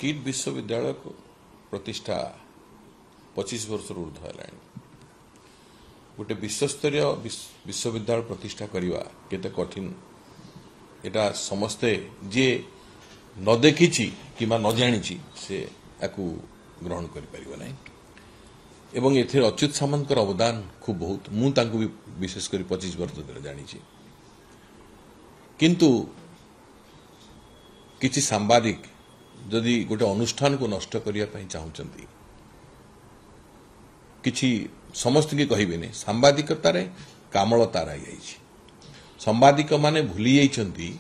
Kit विश्वविद्यालय को प्रतिष्ठा 25 वर्ष ऊर्ध है गोटे विश्वस्तरीय विश्वविद्यालय प्रतिष्ठा करवा केते कठिन एटा समस्ते जे न देखी कि न जानी से याकू ग्रहण कर एवं एथिर अच्युत सामंतर अवदान खूब बहुत मुझे भी विशेष कर 25 वर्ष धरे जानी किंतु किछि सांबादिक जदि गोटे अनुष्ठान को नष्ट करने चाहते किछि समस्त की कहबेनि सांबादिकतार कामलता रही सांबादिक माने भूली जाइछन्ति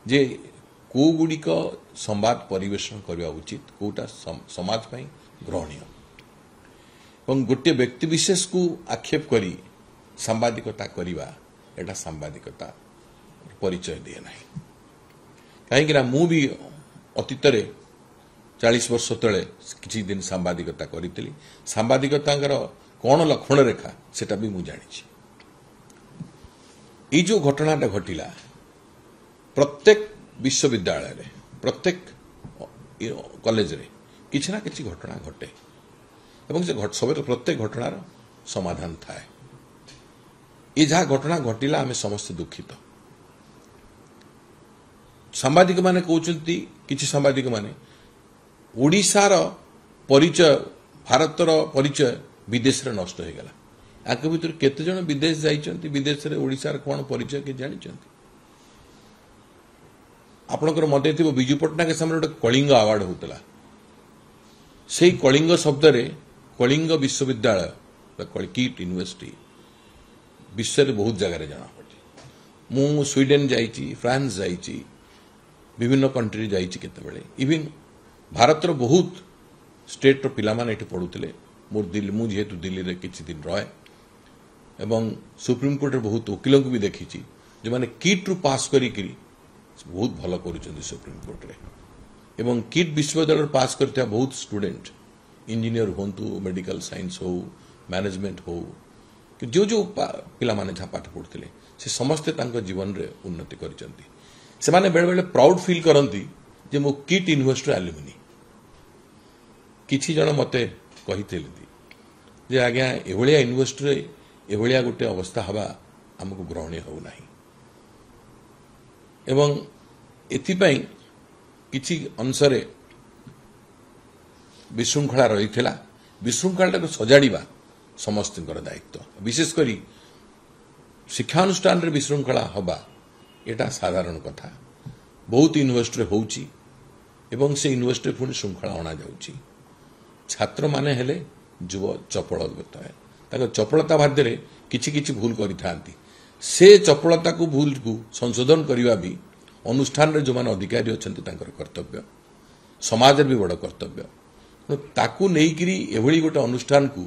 जे को गुड़िक संवाद परिवेषण करने उचित कोटा समाज पई ग्रहणीय और गोटे व्यक्ति विशेष को आक्षेप करी सांबादिकता करवा एटा सांबादिकता परिचय दिए ना कहीं मु भी अतीत 40 वर्ष तले किसी दिन सांबादिकता करी सांबादिकता कौन लक्षण रेखा सेटा भी मुझे जानी ये जो घटनाटा घटिला प्रत्येक विश्वविद्यालय प्रत्येक कॉलेज रे किसी ना किसी घटना घटे एवं से सब प्रत्येक घटनार समाधान थाए ये जहाँ घटना घटिला आम समस्त दुखित सांबादिक माने कहते किसी सांबादिक माने ओडिशार परिचय भारतर परिचय विदेश रे नष्ट हो गला आक भीतर केते जन विदेश जाइछन्ति विदेश रे ओडिशार कोन परिचय के जानिछन्ति आपनकर मते थिबो बिजू पटनायक सामने गोटे कलिंग अवार्ड होतला सेही कलिंग शब्द रे कलिंग विश्वविद्यालय किट यूनिवर्सिटी विश्व रे बहुत जगह जना पड़े मु स्वीडेन जाइछि फ्रांस जाइछि विभिन्न कंट्री जाइछि केतेबेले इवन भारत रो बहुत स्टेट रो पिला माने एठी पढुतले मोर दिल्ली मु जेहेतु दिल्ली रे किछि दिन रहे एवं सुप्रीम कोर्ट रे बहुत वकील को भी देखी जो माने किट रु पास करी बहुत भल करुछन्ति सुप्रीम कोर्ट रे एवं किट विश्वविद्यालय पास करता बहुत स्टूडेंट इंजीनियर होंतु मेडिकल साइंस हो मैनेजमेंट हो कि जो जो पिला माने जहाँ पाठ पढ़ुते से समस्ते तांको जीवन रे उन्नति करिसन्ति से माने बेले बेले प्राउड फील करती जे मो किट यूनिवर्सिटी एलुमिनी किछि जन मते कहिथिले जे आज्ञा एभलिया यूनिवर्सिटी रे एभलिया गोटे अवस्था हवा हमको ग्रहणीय हो नाही एवं एथिपाई किछि अंशरे विशृंखला रही विशृंखला सजाड़ा समस्त दायित्व विशेषकर शिक्षानुष्ठान विशृंखला हवा एटा साधारण कथा बहुत यूनिवर्सिटी होउची एवं से यूनिवर्सिटी पुणी श्रृंखला अणा जाउची छात्र माने हेले जुव चपल चपलता भाद्य किछि किछि भूल करिथांती से चपलता को भूल को संशोधन करने भी अनुष्ठान रे जो माने अधिकारी अछंती तांकर कर्तव्य समाज भी बड़ कर्तव्य ताकू नेइकिरी एभली गोटे अनुष्ठान को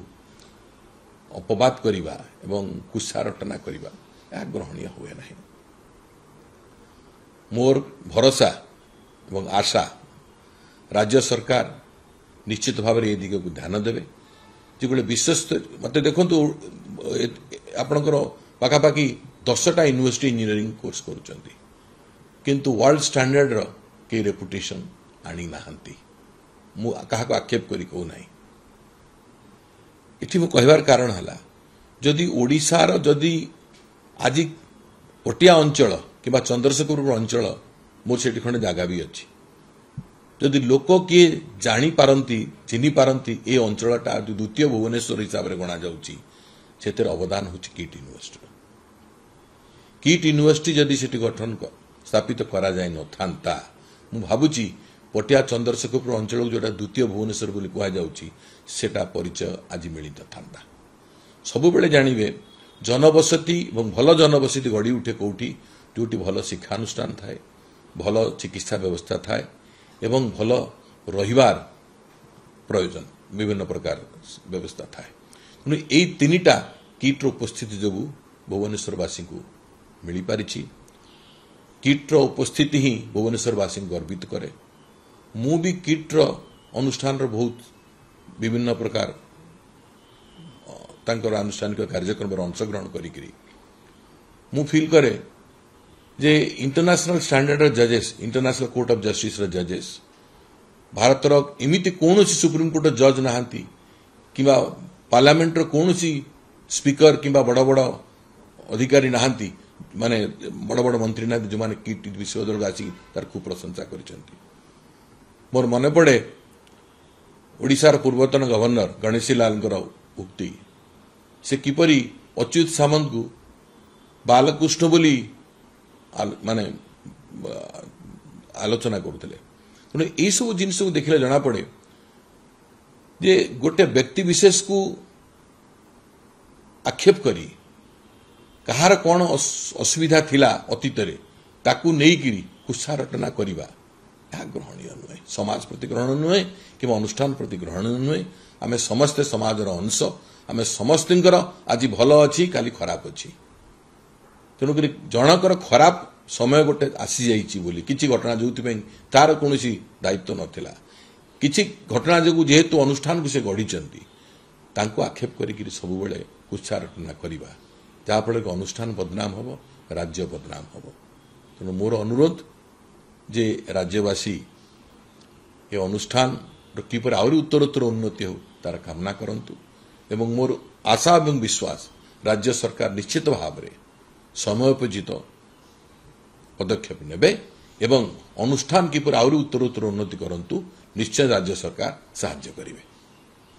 अपवाद करवा एवं कुत्सारटना करवा या ग्रहणीय हुए नहीं मोर भरोसा एवं आशा राज्य सरकार निश्चित भाव में ये दिग को ध्यान देवे जो गोटे विश्वस्त मत देखु आपणकर पाखापाखि 10टा यूनिवर्सिटी इंजीनियरिंग कोर्स करुचंती किंतु वर्ल्ड स्टैंडर्ड रो के रेपुटेशन आनी नाहंती मु काहा को आक्षेप करी कहू नाही इठी मु कहबार कारण हला जदि ओडिसा रो जदि आज पटिया अंचल किबा चंद्रशेखरपुर अंचल मोर सेठी खंडे जागा भी अछि जदि लोक किए जानी पारंती चिनी पारंती ए अंचलटा द्वितीय भुवनेश्वर हिसाब रे गणा जाउची सेतिर अवदान होछि किट यूनिवर्सिटी किट यूनिवर्सिटी जदि सेठी गठन स्थापित करा जाय न थांता मु भाबुची पटिया चंद्रशेखरपुर अंचल जोटा द्वितीय भुवनेश्वर बोली कहा जाउची सेटा परिचय आज मिली न थांता सब बेले जानिबे जनबसति एवं भल जनबसति गढ़ी उठे कोठी जोटी भल शिक्षानुष्ठान थाए भल चिकित्सा व्यवस्था थाए एवं भल रहिबार प्रयोजन विभिन्न प्रकार व्यवस्था थाए तेणु यही तीनटा किट्र उपस्थिति जो भुवनेश्वरवासी को मिल पारी किट्र उपस्थिति ही भुवनेश्वरवासी गर्वित करे मु भी किट्र अनुष्ठान बहुत विभिन्न प्रकार तांकर आनुष्ठानिक कार्यक्रम अंशग्रहण करी मु फील करे जे इंटरनेशनल स्टैंडर्ड जजेस इंटरनेशनल कोर्ट ऑफ जस्टिस जजेस ଭାରतर एमिति कौनसी सुप्रीमकोर्ट जज नहांती किंबा पार्लियामेंट कौनसी स्पीकर किंबा बड़ बड़ अधिकारी नहांती माने बड़ बड़ मंत्री ना जो माने किट विश्वदर आसी तार खूब प्रशंसा करिसेंती। मोर मन पड़े ओडिशार पूर्वतन गवर्नर गणेशी लाल उक्ति से किपरि अच्युत सामंत को बालकृष्ण बोली माने आलोचना करुले तेणु यही सब जिनस देखने जना पड़े जे गोटे व्यक्ति विशेष को आक्षेप करी कहार कौन असुविधा थिला अतीत ताकू नहीं कुत्सा रटना करवा ग्रहणीय नुहे, समाज प्रति ग्रहण नुहे कि अनुष्ठान प्रति ग्रहण नुहे। आम समस्ते समाजर अंश, आम समस्त आज भल अच्छी काली खराब अच्छी। तेणुक जनकर खराब समय गोटे आसी जाइए बोली किसी घटना जो तार कौन दायित्व नाला किसी घटना जो जेहेतु अनुष्ठान को से गढ़ी आक्षेप कर सब कुत्सा रटना करवा जहाँफल कि अनुष्ठान बदनाम हम, राज्य बदनाम हम। तेणु मोर अनुरोध जे राज्यवासी ये अनुष्ठान किपर आहरी उत्तरोत्तर उन्नति हो तार कामना करंतु एवं मोर आशा एवं विश्वास राज्य सरकार निश्चित भाव में समयोपजित पदक्षेप नेबे एवं अनुष्ठान किपर आहरी उत्तरोत्तर उन्नति करंतु निश्चय राज्य सरकार साहाय्य करिवे।